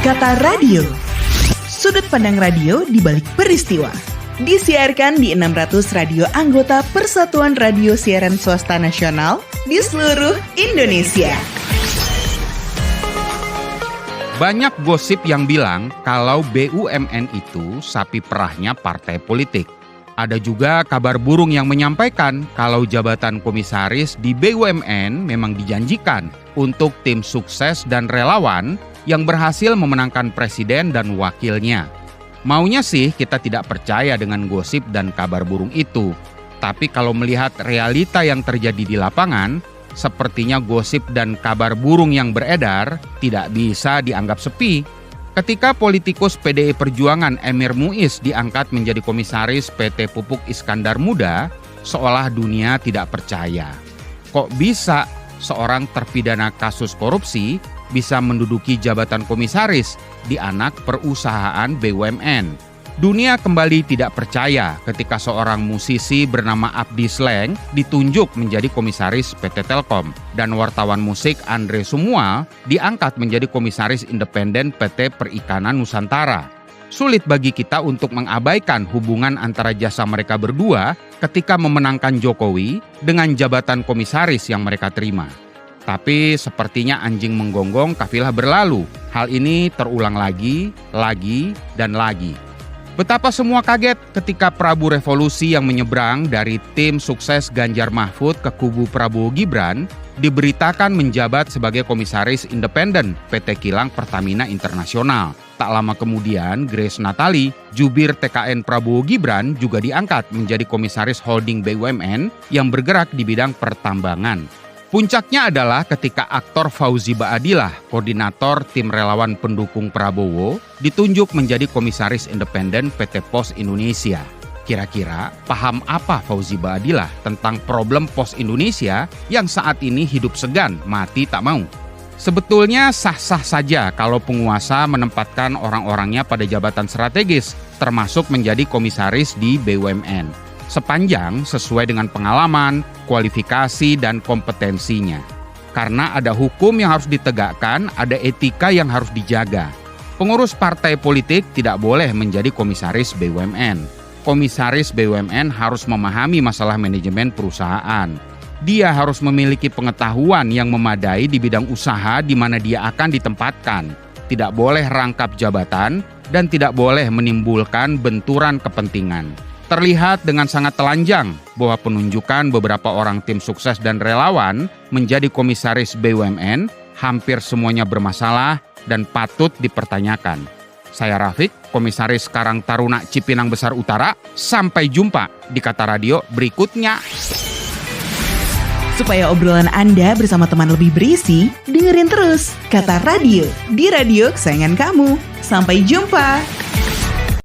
Kata Radio. Sudut pandang radio di balik peristiwa. Disiarkan di 600 radio anggota Persatuan Radio Siaran Swasta Nasional di seluruh Indonesia. Banyak gosip yang bilang kalau BUMN itu sapi perahnya partai politik. Ada juga kabar burung yang menyampaikan kalau jabatan komisaris di BUMN memang dijanjikan untuk tim sukses dan relawan yang berhasil memenangkan presiden dan wakilnya. Maunya sih kita tidak percaya dengan gosip dan kabar burung itu. Tapi kalau melihat realita yang terjadi di lapangan, sepertinya gosip dan kabar burung yang beredar tidak bisa dianggap sepi. Ketika politikus PDI Perjuangan Emir Muiz diangkat menjadi komisaris PT Pupuk Iskandar Muda, seolah dunia tidak percaya. Kok bisa seorang terpidana kasus korupsi bisa menduduki jabatan komisaris di anak perusahaan BUMN? Dunia kembali tidak percaya ketika seorang musisi bernama Abdi Sleng ditunjuk menjadi komisaris PT Telkom dan wartawan musik Andre Sumual diangkat menjadi komisaris independen PT Perikanan Nusantara. Sulit bagi kita untuk mengabaikan hubungan antara jasa mereka berdua ketika memenangkan Jokowi dengan jabatan komisaris yang mereka terima. Tapi sepertinya anjing menggonggong kafilah berlalu. Hal ini terulang lagi, dan lagi. Betapa semua kaget ketika Prabu Revolusi yang menyeberang dari tim sukses Ganjar Mahfud ke kubu Prabowo Gibran diberitakan menjabat sebagai komisaris independen PT Kilang Pertamina Internasional. Tak lama kemudian, Grace Natali, jubir TKN Prabowo Gibran, juga diangkat menjadi komisaris holding BUMN yang bergerak di bidang pertambangan. Puncaknya adalah ketika aktor Fauzi Baadillah, koordinator tim relawan pendukung Prabowo, ditunjuk menjadi komisaris independen PT Pos Indonesia. Kira-kira paham apa Fauzi Baadillah tentang problem Pos Indonesia yang saat ini hidup segan, mati tak mau? Sebetulnya sah-sah saja kalau penguasa menempatkan orang-orangnya pada jabatan strategis, termasuk menjadi komisaris di BUMN. Sepanjang sesuai dengan pengalaman, kualifikasi, dan kompetensinya. Karena ada hukum yang harus ditegakkan, ada etika yang harus dijaga. Pengurus partai politik tidak boleh menjadi komisaris BUMN. Komisaris BUMN harus memahami masalah manajemen perusahaan. Dia harus memiliki pengetahuan yang memadai di bidang usaha di mana dia akan ditempatkan. Tidak boleh rangkap jabatan dan tidak boleh menimbulkan benturan kepentingan. Terlihat dengan sangat telanjang bahwa penunjukan beberapa orang tim sukses dan relawan menjadi komisaris BUMN hampir semuanya bermasalah dan patut dipertanyakan. Saya Rafiq, komisaris Karang Taruna Cipinang Besar Utara. Sampai jumpa di Kata Radio berikutnya. Supaya obrolan Anda bersama teman lebih berisi, dengerin terus Kata Radio di radio kesayangan kamu. Sampai jumpa.